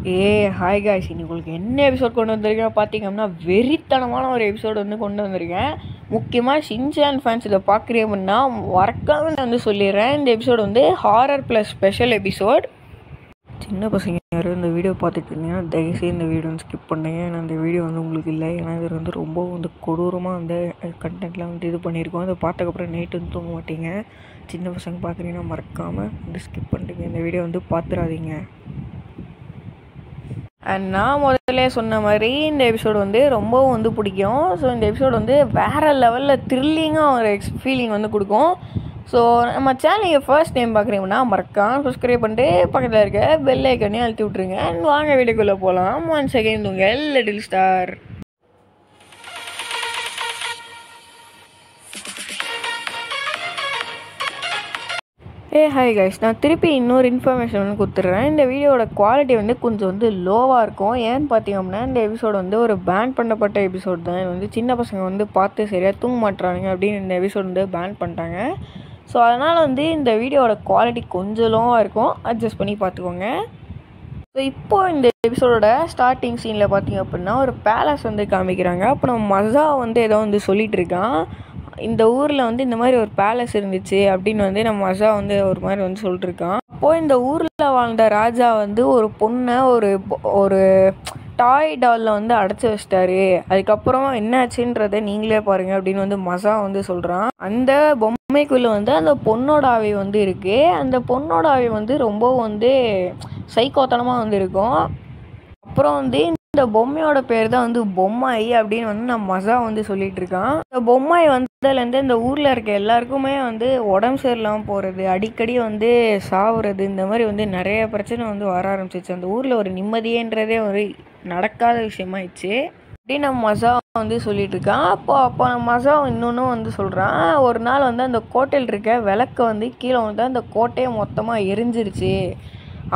Hi guys, இன்னைக்கு உங்களுக்கு என்ன எபிசோட் கொண்டு வந்திருக்கேன் பார்த்தீங்கன்னா, வெறித்தனமான ஒரு எபிசோடு வந்து கொண்டு வந்திருக்கேன். முக்கியமாக ஷின்சான் ஃபேன்ஸ் இதை பார்க்குறீங்கன்னா மறக்காம நான் வந்து சொல்லிடுறேன். இந்த எபிசோடு வந்து ஹாரர் ப்ளஸ் ஸ்பெஷல் எபிசோட். சின்ன பசங்க யாரும் இந்த வீடியோ பார்த்துட்டு இருந்தீங்கன்னா தயவுசெய்து இந்த வீடியோ வந்து ஸ்கிப் பண்ணுங்க. ஏன்னா இந்த வீடியோ வந்து உங்களுக்கு இல்லை, ஏன்னா இது வந்து ரொம்ப வந்து கொடூரமாக வந்து கண்டென்ட்லாம் வந்து இது பண்ணியிருக்கோம். அதை பார்த்ததுக்கப்புறம் நைட்டு வந்து தூங்க மாட்டீங்க. சின்ன பசங்க பார்க்குறீங்கன்னா மறக்காமல் வந்து ஸ்கிப் பண்ணிட்டீங்க, இந்த வீடியோ வந்து பார்த்துடாதீங்க. அண்ட் நான் முதல்ல சொன்ன மாதிரி இந்த எபிசோடு வந்து ரொம்பவும் வந்து பிடிக்கும். ஸோ இந்த எபிசோடு வந்து வேறு லெவலில் த்ரில்லிங்காக ஒரு ஃபீலிங் வந்து கொடுக்கும். ஸோ நம்ம சேனல் நீங்கள் ஃபர்ஸ்ட் டைம் பார்க்குறீங்கன்னா மறக்காம சப்ஸ்கிரைப் பண்ணிட்டு பக்கத்தில் இருக்க பெல் ஐக்கனையும் அழுத்தி விட்ருங்க. அண்ட் வாங்க வீடியோக்குள்ளே போகலாம். 1 செகண்ட் உங்கள் லிட்டில் ஸ்டார். ஹாய் கைஸ், நான் திருப்பி இன்னொரு இன்ஃபர்மேஷன் வந்து கொடுத்துட்றேன். இந்த வீடியோட குவாலிட்டி வந்து கொஞ்சம் வந்து லோவாக இருக்கும். ஏன்னு பார்த்தீங்க அப்படின்னா, இந்த எபிசோடு வந்து ஒரு பேன் பண்ணப்பட்ட எபிசோட் தான். இது வந்து சின்ன பசங்க வந்து பார்த்து சரியாக தூங்க மாட்டுறானுங்க அப்படின்னு இந்த எபிசோட் வந்து பேன் பண்ணிட்டாங்க. ஸோ அதனால் வந்து இந்த வீடியோட குவாலிட்டி கொஞ்சம் லோவாக இருக்கும், அட்ஜஸ்ட் பண்ணி பார்த்துக்கோங்க. ஸோ இப்போது இந்த எபிசோடோட ஸ்டார்டிங் சீனில் பார்த்தீங்க அப்படின்னா ஒரு பேலஸ் வந்து காமிக்கிறாங்க. அப்போ நம்ம மஸா வந்து ஏதோ வந்து சொல்லிகிட்டு இருக்கான். இந்த ஊரில் வந்து இந்த மாதிரி ஒரு பேலஸ் இருந்துச்சு அப்படின்னு வந்து நம்ம மஸா வந்து ஒரு மாதிரி வந்து சொல்லிட்டுருக்கான். அப்போது இந்த ஊரில் வாழ்ந்த ராஜா வந்து ஒரு பொண்ணை ஒரு டாய் டாலில் வந்து அடைச்சி வச்சிட்டாரு. அதுக்கப்புறம் என்னாச்சுன்றதை நீங்களே பாருங்கள் அப்படின்னு வந்து மஸா வந்து சொல்கிறான். அந்த பொம்மைக்குள்ளே வந்து அந்த பொண்ணோட ஆவி வந்து இருக்குது. அந்த பொண்ணோட ஆவி வந்து ரொம்ப வந்து சைக்கோத்தனமாக வந்து இருக்கும். அப்புறம் வந்து இந்த பொம்மையோட பேர் தான் வந்து பொம்மாயி அப்படின்னு வந்து நம்ம மஸா வந்து சொல்லிட்டு இருக்கான். இந்த பொம்மாயி வந்ததுலேருந்து இந்த ஊரில் இருக்க எல்லாருக்குமே வந்து உடம்பு சரியில்லாமல் போகிறது, அடிக்கடி வந்து சாவுறது, இந்த மாதிரி வந்து நிறைய பிரச்சனை வந்து வர ஆரம்பிச்சிச்சு. அந்த ஊரில் ஒரு நிம்மதியன்றதே ஒரு நடக்காத விஷயமாயிடுச்சு அப்படின்னு நம்ம மஸா வந்து சொல்லிட்டு இருக்கான். அப்போ நம்ம மஸா இன்னொன்றும் வந்து சொல்கிறான். ஒரு நாள் வந்து அந்த கோட்டையில் இருக்க விளக்கை வந்து கீழே வந்து அந்த கோட்டையை மொத்தமாக எரிஞ்சிருச்சு.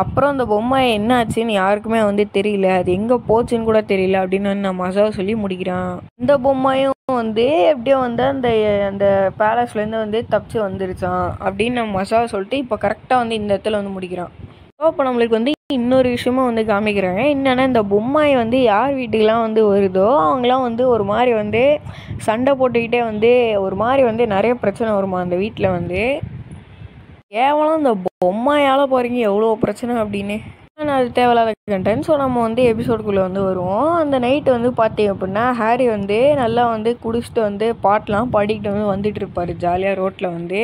அப்புறம் அந்த பொம்மை என்ன ஆச்சுன்னு யாருக்குமே வந்து தெரியல, அது எங்கே போச்சுன்னு கூட தெரியல அப்படின்னு வந்து நம்ம மஸா சொல்லி முடிக்கிறான். இந்த பொம்மையும் வந்து எப்படியோ வந்து அந்த அந்த பேலஸ்லேருந்து வந்து தப்பிச்சு வந்துருச்சான் அப்படின்னு நம்ம மஸா சொல்லிட்டு இப்போ கரெக்டாக வந்து இந்த இடத்துல வந்து முடிக்கிறான். ஸோ இப்போ நம்மளுக்கு வந்து இன்னொரு விஷயமும் வந்து காமிக்கிறாங்க. என்னென்னா, இந்த பொம்மை வந்து யார் வீட்டுக்கெலாம் வந்து வருதோ அவங்களாம் வந்து ஒரு மாதிரி வந்து சண்டை போட்டுக்கிட்டே வந்து ஒரு மாதிரி வந்து நிறைய பிரச்சனை வருமா அந்த வீட்டில் வந்து. கேவலம் இந்த பொம்மையால் போகிறீங்க எவ்வளோ பிரச்சனை அப்படின்னு. ஆனால் அது தேவையில்லாத கண்டென்ட். ஸோ நம்ம வந்து எபிசோடுக்குள்ளே வந்து வருவோம். அந்த நைட்டு வந்து பார்த்தீங்க அப்படின்னா ஹாரி வந்து நல்லா வந்து குடிச்சிட்டு வந்து பாட்டெலாம் பாடிக்கிட்டு வந்து வந்துட்டு இருப்பார் ஜாலியாக ரோட்டில் வந்து.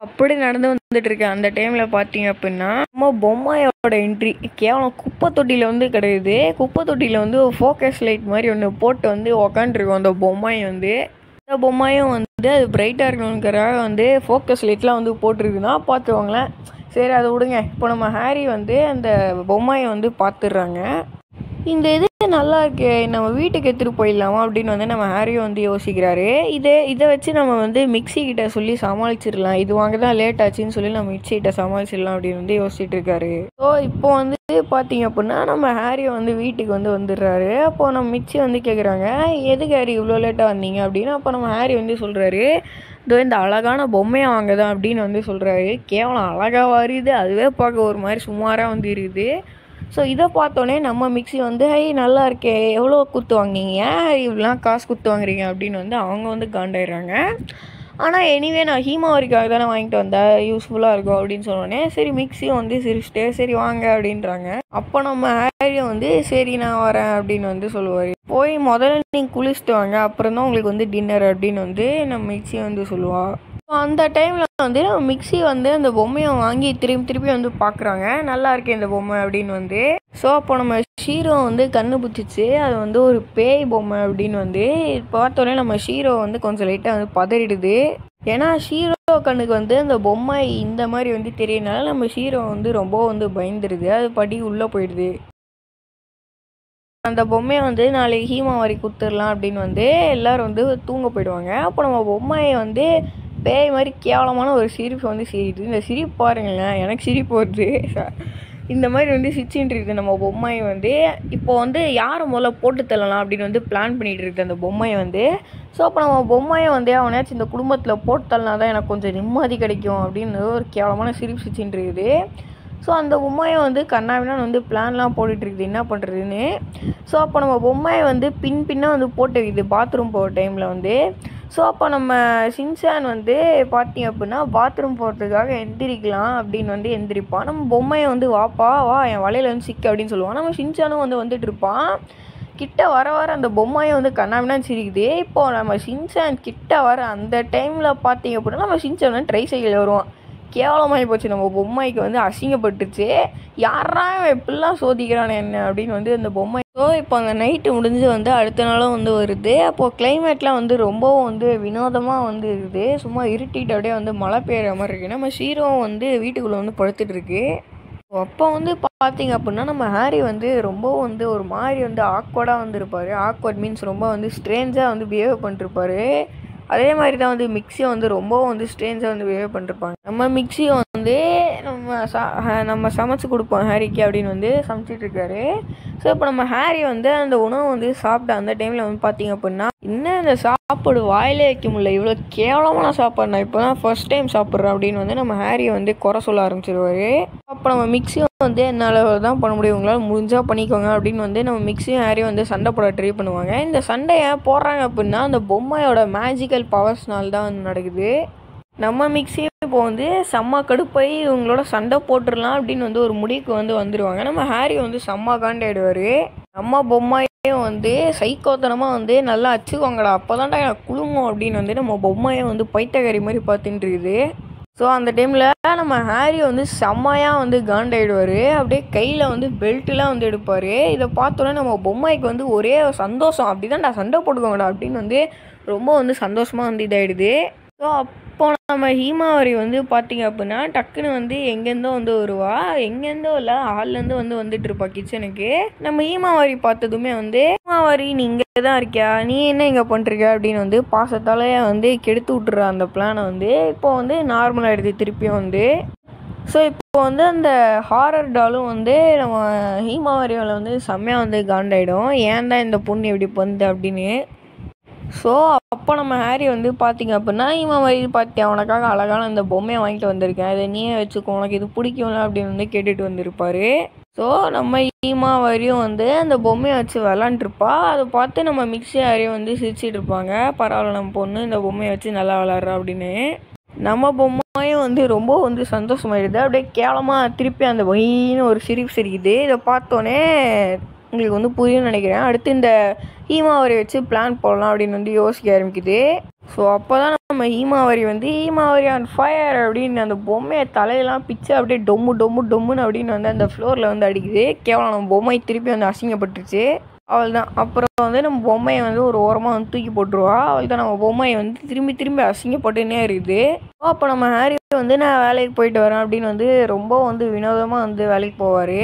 அப்படி நடந்து வந்துட்டு இருக்கேன். அந்த டைமில் பார்த்தீங்க அப்படின்னா நம்ம பொம்மையோட என்ட்ரி. கேவலம் குப்பை தொட்டியில் வந்து கிடையாது. குப்பை தொட்டியில் வந்து ஒரு ஃபோக்கஸ் லைட் மாதிரி ஒன்று போட்டு வந்து உக்காண்டிருக்கோம் அந்த பொம்மையை வந்து. இந்த பொம்மையும் வந்து அது பிரைட்டாக இருக்கணுங்கிறக்காக வந்து ஃபோக்கஸ் லைட்லாம் வந்து போட்டிருக்குன்னா பார்த்துக்கோங்களேன். சரி, அதை விடுங்க. இப்போ நம்ம ஹாரி வந்து அந்த பொம்மையை வந்து பார்த்துடுறாங்க. இந்த இது நல்லா இருக்கு, நம்ம வீட்டுக்கு எடுத்துகிட்டு போயிடலாமா அப்படின்னு வந்து நம்ம ஹாரியும் வந்து யோசிக்கிறாரு. இதை வச்சு நம்ம வந்து மிக்ஸி கிட்ட சொல்லி சமாளிச்சிடலாம், இது வாங்க தான் லேட் ஆச்சுன்னு சொல்லி நம்ம மிக்ஸி கிட்ட சமாளிச்சிடலாம் அப்படின்னு வந்து யோசிச்சுட்டு இருக்காரு. ஸோ இப்போ வந்து பார்த்தீங்க அப்படின்னா நம்ம ஹாரியை வந்து வீட்டுக்கு வந்து வந்துடுறாரு. அப்போது நம்ம மிக்ஸி வந்து கேட்குறாங்க, எதுக்கு ஹாரி இவ்வளோ லேட்டாக வந்தீங்க அப்படின்னு. அப்போ நம்ம ஹாரி வந்து சொல்கிறாரு, இதோ இந்த அழகான பொம்மையை வாங்க தான் அப்படின்னு வந்து சொல்கிறாரு. கேவலம் அழகாக வருது, அதுவே பார்க்க ஒரு மாதிரி சுமாராக வந்து இருக்குது. ஸோ இதை பார்த்தோன்னே நம்ம மிக்ஸி வந்து நல்லா இருக்கே, எவ்வளோ குத்து வாங்கினீங்க, ஏன் இவ்வளோலாம் காசு குத்து வாங்குறீங்க அப்படின்னு வந்து அவங்க வந்து காண்டாயிடுறாங்க. ஆனால் எனிவே நான் ஹீமாவரிக்காக தானே வாங்கிட்டு வந்தேன், யூஸ்ஃபுல்லாக இருக்கும் அப்படின்னு சொன்னோடனே சரி மிக்ஸியும் வந்து சிரிச்சிட்டே சரி வாங்க அப்படின்றாங்க. அப்போ நம்ம ஹாரியும் வந்து சரி நான் வரேன் அப்படின்னு வந்து சொல்லுவார். போய் முதல்ல நீங்கள் குளிச்சுட்டு வாங்க, அப்புறம் தான் உங்களுக்கு வந்து டின்னர் அப்படின்னு வந்து நம்ம மிக்ஸி வந்து சொல்லுவாள். அந்த டைமில் வந்து நம்ம மிக்ஸி வந்து அந்த பொம்மையை வாங்கி திருப்பி வந்து பார்க்குறாங்க. நல்லா இருக்கே இந்த பொம்மை அப்படின்னு வந்து. ஸோ அப்போ நம்ம ஷீரோ வந்து கண்ணு பிடிச்சிச்சு, அது வந்து ஒரு பேய் பொம்மை அப்படின்னு வந்து பார்த்தோன்னே நம்ம ஷீரோ வந்து கொஞ்சம் லைட்டாக வந்து பதறிடுது. ஏன்னா ஷீரோ கண்ணுக்கு வந்து அந்த பொம்மை இந்த மாதிரி வந்து தெரியனால நம்ம ஷீரோ வந்து ரொம்ப வந்து பயந்துடுது, அது படி உள்ளே போயிடுது. அந்த பொம்மையை வந்து நாளைக்கு ஹீமாவாரி குத்துடலாம் அப்படின்னு வந்து எல்லோரும் வந்து தூங்க போயிடுவாங்க. அப்போ நம்ம பொம்மையை வந்து பேய் மாதிரி கேவலமான ஒரு சிரிப்பு வந்து சிரிக்குது. இந்த சிரிப்பு பாருங்களேன், எனக்கு சிரிப்பு வருது. இந்த மாதிரி வந்து சிரிச்சுட்டு இருக்குது நம்ம பொம்மையை வந்து. இப்போ வந்து யாரை முதல்ல போட்டு தள்ளலாம் அப்படின்னு வந்து பிளான் பண்ணிகிட்டு இருக்குது அந்த பொம்மையை வந்து. ஸோ அப்போ நம்ம பொம்மையை வந்து அவனாச்சும் இந்த குடும்பத்தில் போட்டு தள்ளனா தான் எனக்கு கொஞ்சம் நிம்மதி கிடைக்கும் அப்படின்னு ஒரு கேவலமான சிரிப்பு சிரிச்சுட்டு இருக்குது. ஸோ அந்த பொம்மையை வந்து கண்ணாபின்னான்னு வந்து பிளான்லாம் போட்டுட்ருக்குது என்ன பண்ணுறதுன்னு. ஸோ அப்போ நம்ம பொம்மையை வந்து பின்னாக வந்து போட்டு வைக்குது பாத்ரூம் போகிற டைமில் வந்து. ஸோ அப்போ நம்ம ஷின்சான் வந்து பார்த்திங்க அப்படின்னா பாத்ரூம் போகிறதுக்காக எந்திரிக்கலாம் அப்படின்னு வந்து எந்திரிப்பான். நம்ம பொம்மையை வந்து வாப்பா வா என் வலையில் வந்து சிக்க அப்படின்னு சொல்லுவான். நம்ம ஷின்சானும் வந்து வந்துட்டு இருப்பான். கிட்ட வர அந்த பொம்மையை வந்து கண்ணாபின்னான்னு சிரிக்குது. இப்போது நம்ம ஷின்சான் கிட்ட வர அந்த டைமில் பார்த்திங்க அப்படின்னா நம்ம ஷின்சான் வந்து ட்ரை சைக்கிள் வருவான். கேவலமாகி போச்சு, நம்ம பொம்மைக்கு வந்து அசிங்கப்பட்டுருச்சு. யாரா எப்படிலாம் சோதிக்கிறானே என்ன அப்படின்னு வந்து அந்த பொம்மை. ஸோ இப்போ அந்த நைட்டு முடிஞ்சு வந்து அடுத்த நாளும் வந்து வருது. அப்போது கிளைமேட்லாம் வந்து ரொம்பவும் வந்து வினோதமாக வந்து இருக்குது. சும்மா இருட்டிட்டு அப்படியே வந்து மழை பெய்கிற மாதிரி இருக்குது. நம்ம ஷீரோவும் வந்து வீட்டுக்குள்ளே வந்து படுத்துட்டு இருக்கு. அப்போ வந்து பார்த்திங்க அப்படின்னா நம்ம ஹாரி வந்து ரொம்ப வந்து ஒரு மாதிரி வந்து ஆக்வர்டாக வந்து இருப்பார். ஆக்வர்ட் மீன்ஸ் ரொம்ப வந்து ஸ்ட்ரேஞ்சாக வந்து பிஹேவ் பண்ணிருப்பார். அதே மாதிரி தான் வந்து மிக்ஸியும் வந்து ரொம்பவும் வந்து ஸ்ட்ரேஞ்சாக வந்து பிஹேவ் பண்ணிருப்பாங்க. நம்ம மிக்ஸியும் வந்து நம்ம சமைச்சு கொடுப்போம் ஹாரிக்கு அப்படின்னு வந்து சமைச்சிட்ருக்காரு. ஸோ இப்போ நம்ம ஹாரி வந்து அந்த உணவு வந்து சாப்பிட்ட அந்த டைமில் வந்து பார்த்திங்க அப்படின்னா இன்னும் இந்த சாப்பாடு வாயிலே வைக்க முடியல, இவ்வளோ கேவலமான சாப்பாடு நான் இப்போ தான் ஃபர்ஸ்ட் டைம் சாப்பிட்றேன் அப்படின்னு வந்து நம்ம ஹாரியை வந்து குறை சொல்ல ஆரம்பிச்சிருவார். அப்போ நம்ம மிக்ஸியும் வந்து என்னால் தான் பண்ண முடியும், உங்களால் முடிஞ்சால் பண்ணிக்கோங்க அப்படின்னு வந்து நம்ம மிக்ஸியும் ஹாரியும் வந்து சண்டை போட ட்ரை பண்ணுவாங்க. இந்த சண்டையை போடுறாங்க அப்படின்னா அந்த பொம்மையோட மேஜிக்கல் பவர்ஸ்னால் தான் வந்து நடக்குது. நம்ம மிக்ஸியும் இப்போ வந்து செம்ம கடுப்பாகி இவங்களோட சண்டை போட்டுடலாம் அப்படின்னு வந்து ஒரு முடிவுக்கு வந்து வந்துடுவாங்க. நம்ம ஹாரி வந்து செம்ம காண்டாயிடுவார். நம்ம பொம்மையும் வந்து சைக்கோத்தனமாக வந்து நல்லா அச்சுக்கோங்கடா அப்போ தான்டா எனக்கு குழுங்கும் அப்படின்னு வந்து நம்ம பொம்மையை வந்து பைத்தியக்காரி மாதிரி பார்த்துட்டு இருக்குது. ஸோ அந்த டைமில் நம்ம ஹாரி வந்து செம்மையாக வந்து காண்டாயிடுவார். அப்படியே கையில் வந்து பெல்ட்டுலாம் வந்து எடுப்பார். இதை பார்த்தோன்னே நம்ம பொம்மைக்கு வந்து ஒரே சந்தோஷம், அப்படி தான்டா சண்டை போட்டுக்கோங்கடா அப்படின்னு வந்து ரொம்ப வந்து சந்தோஷமாக வந்து இதாகிடுது. ஸோ அப்போ நம்ம ஹீமாவரி வந்து பார்த்திங்க அப்படின்னா டக்குன்னு வந்து எங்கேருந்தோ வந்து வருவா, எங்கேருந்தோ இல்லை ஹால்லேருந்து வந்து வந்துட்டு இருப்பா கிச்சனுக்கு. நம்ம ஹீமாவரி பார்த்ததுமே வந்து ஹீமாவரி நீ இங்கே தான் இருக்கியா, நீ என்ன இங்கே பண்ணிருக்க அப்படின்னு வந்து பாசத்தாலே வந்து கெடுத்து விட்டுற அந்த பிளானை வந்து இப்போ வந்து நார்மலாகிடுது திருப்பியும் வந்து. ஸோ இப்போ வந்து அந்த ஹாரர் டாலும் வந்து நம்ம ஹீமாவரியால் வந்து செம்மையாக வந்து காண்டாயிடும், ஏன் தான் இந்த பொண்ணு எப்படி பண்ணுது அப்படின்னு. ஸோ அப்போ நம்ம ஹாரி வந்து பார்த்திங்க அப்படின்னா இவன் வயது பார்த்தியா உனக்காக அழகான அந்த பொம்மையை வாங்கிட்டு வந்திருக்கேன், இதை நீயே வச்சுக்கோ, உனக்கு இது பிடிக்கும்ல அப்படின்னு வந்து கேட்டுட்டு வந்திருப்பார். ஸோ நம்ம ஈமா வரையும் வந்து அந்த பொம்மையை வச்சு விளாண்டுருப்பா. அதை பார்த்து நம்ம மிக்ஸி ஹாரியும் வந்து சிரிச்சிட்டு இருப்பாங்க, பரவாயில்ல நம்ம பொண்ணு இந்த பொம்மையை வச்சு நல்லா விளாட்றா அப்படின்னு. நம்ம பொம்மையும் வந்து ரொம்ப வந்து சந்தோஷமாயிடுது. அப்படியே கேவலமாக திருப்பி அந்த வயின்னு ஒரு சிரிப்பு சிரிக்குது. இதை பார்த்தோன்னே உங்களுக்கு வந்து புரியும்னு நினைக்கிறேன். அடுத்து இந்த ஹீமாவரி வச்சு பிளான் போடலாம் அப்படின்னு வந்து யோசிக்க ஆரம்பிக்குது. ஸோ அப்போ தான் நம்ம ஹீமாவரி வந்து ஹீமாவரி ஆன் ஃபயர் அப்படின்னு அந்த பொம்மையை தலையெல்லாம் பிச்சு அப்படியே டொம்முன்னு அப்படின்னு வந்து அந்த ஃப்ளோரில் வந்து அடிக்குது. கேவலம் நம்ம பொம்மை திருப்பி வந்து அசிங்கப்பட்டுருச்சு. அவள் தான் அப்புறம் வந்து நம்ம பொம்மையை வந்து ஒரு ஓரமாக வந்து தூக்கி போட்டுருவா. அவள் தான் நம்ம பொம்மையை வந்து திரும்பி அசிங்கப்பட்டுன்னே இருக்குது. அப்போ நம்ம ஹாரி வந்து நான் வேலைக்கு போயிட்டு வரேன் அப்படின்னு வந்து ரொம்ப வந்து வினோதமாக வந்து வேலைக்கு போவார்.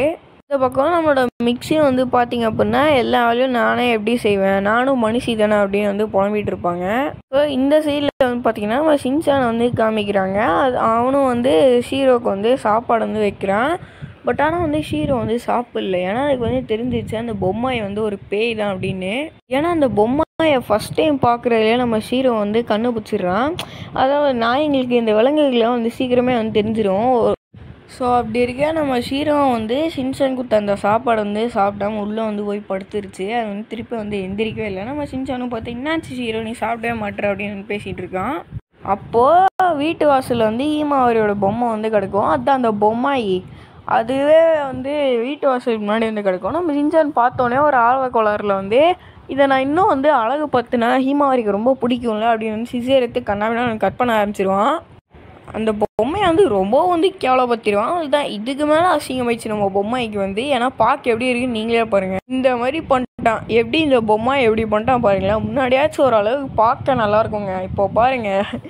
இந்த பக்கம் நம்மளோட மிக்ஸியும் வந்து பார்த்திங்க அப்படின்னா எல்லா வேலையும் நானே எப்படி செய்வேன், நானும் மனுஷி தானே அப்படின்னு வந்து புலம்பிகிட்டு இருப்பாங்க. ஸோ இந்த சைடில் வந்து பார்த்திங்கன்னா நம்ம ஷின்சானை வந்து காமிக்கிறாங்க. அவனும் வந்து ஷீரோவுக்கு வந்து சாப்பாடு வந்து வைக்கிறான். பட் ஆனால் வந்து ஷீரோ வந்து சாப்பிடல, ஏன்னா அதுக்கு வந்து தெரிஞ்சிச்சு அந்த பொம்மையை வந்து ஒரு பேய் தான் அப்படின்னு. ஏன்னா அந்த பொம்மையை ஃபஸ்ட் டைம் பார்க்குறதுலே நம்ம ஷீரோ வந்து கண்டுபிடிச்சிடுறான். அதாவது நாய்ங்களுக்கு இந்த விலங்குகள்லாம் வந்து சீக்கிரமே வந்து தெரிஞ்சிடும். ஸோ அப்படி இருக்க நம்ம ஷீரோ வந்து ஷின்சான் கொடுத்த அந்த சாப்பாடு வந்து சாப்பிடாம உள்ளே வந்து போய் படுத்துருச்சு. அது வந்து திருப்பி வந்து எந்திரிக்கவே இல்லை. நம்ம ஷின்சானும் பார்த்தீங்கன்னா ஷீரோ நீ சாப்பிடவே மாட்டேற அப்படின்னு பேசிகிட்டு இருக்கான். அப்போது வீட்டு வாசலில் வந்து ஹீமாவரியோட பொம்மை வந்து கிடக்கும். அதுதான் அந்த பொம்மாயி, அதுவே வந்து வீட்டு வாசலுக்கு முன்னாடி வந்து கிடக்கும். நம்ம ஷின்சான் பார்த்தோன்னே ஒரு ஆர்வ கோளாறில் வந்து இதை நான் இன்னும் வந்து அழகு பார்த்துனா ஹீமாவரிக்கு ரொம்ப பிடிக்கும்ல அப்படின்னு வந்து சிசேர் எடுத்து கண்ணாவினா கட் பண்ண ஆரம்பிச்சிருவான். அந்த பொம்மையை வந்து ரொம்ப வந்து கேவலப்படுத்திடுவான். அதுதான் இதுக்கு மேலே அசிங்கமாயிடுச்சு நம்ம பொம்மைக்கு வந்து. ஏன்னா பார்க்க எப்படி இருக்குன்னு நீங்களே பாருங்கள். இந்த மாதிரி பண்ணிட்டான், எப்படி இந்த பொம்மை எப்படி பண்ணிட்டான் பாருங்களேன். முன்னாடியாச்சும் ஓரளவுக்கு பார்க்க நல்லா இருக்குங்க, இப்போ பாருங்கள்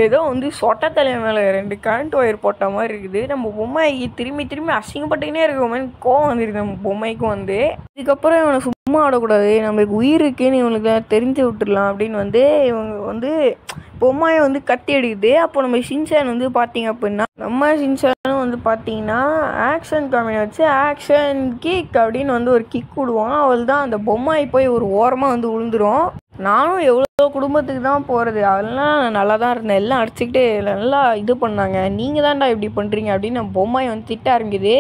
ஏதோ வந்து சொட்ட தலையை மேலே 2 கரண்ட் ஒயர் போட்ட மாதிரி இருக்குது. நம்ம பொம்மைக்கு திரும்பி அசிங்கப்பட்டுக்கினே இருக்கோமே கோவம் வந்துருக்கு நம்ம பொம்மைக்கும் வந்து. இதுக்கப்புறம் இவனை சும்மா ஆடக்கூடாது, நம்மளுக்கு உயிர் இருக்குன்னு இவனுக்கு தெரிஞ்சு விட்டுடலாம் அப்படின்னு வந்து இவங்க வந்து பொம்மையை வந்து கத்தி அடிக்குது. அப்போ நம்ம ஷின்சான் வந்து பார்த்திங்க அப்படின்னா நம்ம ஷின்சானும் வந்து பார்த்திங்கன்னா ஆக்ஷன் காமெடி வச்சு ஆக்ஷன் கிக் அப்படின்னு வந்து ஒரு கிக் விடுவான். அவள் தான் அந்த பொம்மை போய் ஒரு ஓரமாக வந்து விழுந்துடும். நானும் எவ்வளோ குடும்பத்துக்கு தான் போகிறது, அதெல்லாம் நல்லா தான் இருந்தேன், எல்லாம் அடிச்சுக்கிட்டு நல்லா இது பண்ணாங்க. நீங்கள் தான்டா இப்படி பண்ணுறீங்க அப்படின்னு நம்ம பொம்மையை வந்து திட்ட ஆரம்பிக்குது.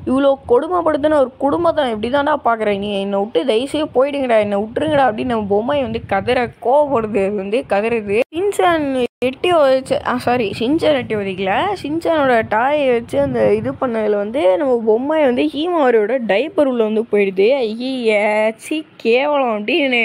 இவ்வளோ கொடுமைப்படுத்தின ஒரு குடும்பத்தை நான் எப்படி தான்டா பார்க்குறேன், நீ என்னை விட்டு தயவுசெய்து போயிடுங்கடா, என்னை விட்டுருங்கடா அப்படின்னு நம்ம பொம்மையை வந்து கோவப்படுது, அது வந்து கதறுது. ஷின்சான் எட்டி உதச்சு ஷின்சான் எட்டி உதைக்கல, ஷின்சானோட டாயை வச்சு அந்த இது பண்ணதில் வந்து நம்ம பொம்மையை வந்து ஹீமாரியோட டைப்பர் உள்ள வந்து போயிடுது. ஐயாச்சி கேவலம் அப்படின்னு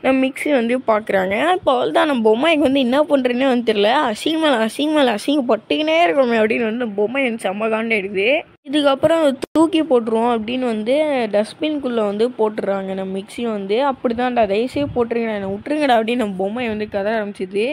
நம்ம மிக்ஸி வந்து பார்க்குறாங்க. இப்போ அவள்தான் நம்ம பொம்மைக்கு வந்து என்ன பண்ணுறேன்னே வந்து தெரியல, அசிங்கப்பட்டுக்கினே இருக்கணுமே அப்படின்னு வந்து நம்ம பொம்மை வந்து செம்ம காண்டாயிடுது. இதுக்கப்புறம் தூக்கி போட்டுருவோம் அப்படின்னு வந்து டஸ்ட்பின்குள்ளே வந்து போட்டுடுறாங்க நம்ம மிக்ஸி வந்து. அப்படி தான்டா தயவுசெய்து போட்டுருங்கடா, என்னை விட்டுருங்கடா அப்படின்னு நம்ம பொம்மை வந்து கதை ஆரம்பிச்சிது.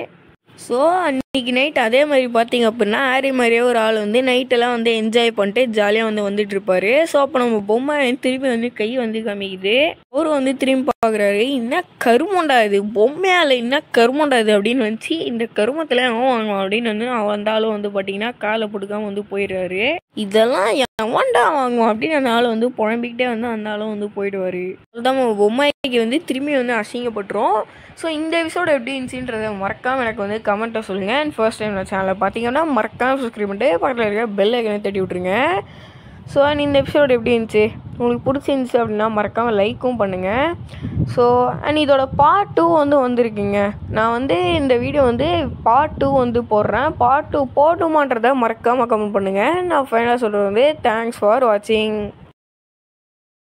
ஸோ அன்றைக்கி நைட் அதே மாதிரி பார்த்திங்க அப்படின்னா ஹாரி மாதிரியே ஒரு ஆள் வந்து நைட்டெல்லாம் வந்து என்ஜாய் பண்ணிட்டு ஜாலியாக வந்து வந்துட்டுருப்பார். ஸோ அப்போ நம்ம பொம்மை திரும்பி வந்து கை வந்து காமிக்குது. அவரு வந்து திரும்பி பார்க்குறாரு, என்ன கருமண்டா இது, பொம்மையால் என்ன கருமண்டா இது அப்படின்னு வந்துச்சு. இந்த கருமத்தில் அவன் வாங்குவான் அப்படின்னு வந்து அந்த ஆளும் வந்து பார்த்திங்கன்னா காலை போட்டுக்காமல் வந்து போயிடுறாரு. இதெல்லாம் எவன்டா வாங்குவான் அப்படின்னு அந்த ஆள் வந்து புழம்பிக்கிட்டே வந்து அந்த ஆளும் வந்து போயிடுவார். அதுதான் நம்ம பொம்மைக்கு வந்து திரும்பி வந்து அசிங்கப்பட்டுரும். ஸோ இந்த எபிசோடு எப்படி இருந்துச்சுன்றதை மறக்காமல் எனக்கு வந்து கமெண்ட்டை சொல்லுங்கள். அண்ட் ஃபர்ஸ்ட் டைம் நான் சேனலை பார்த்தீங்கன்னா மறக்காமல் சப்ஸ்கிரைப் பண்ணிட்டு பக்கத்தில் இருக்க பெல் ஐக்கனை தட்டி விட்ருங்க. ஸோ அண்ட் இந்த எபிசோடு எப்படி இருந்துச்சு, உங்களுக்கு பிடிச்சிருந்துச்சி அப்படின்னா மறக்காமல் லைக்கும் பண்ணுங்கள். ஸோ அண்ட் இதோட பார்ட் 2 வந்து வந்திருக்குங்க. நான் வந்து இந்த வீடியோ வந்து பார்ட் 2 வந்து போடுறேன். பார்ட் 2 போட்டுமான்றதை மறக்காமல் கமெண்ட் பண்ணுங்கள். நான் ஃபைனலாக சொல்கிறது வந்து தேங்க்ஸ் ஃபார் வாட்சிங்.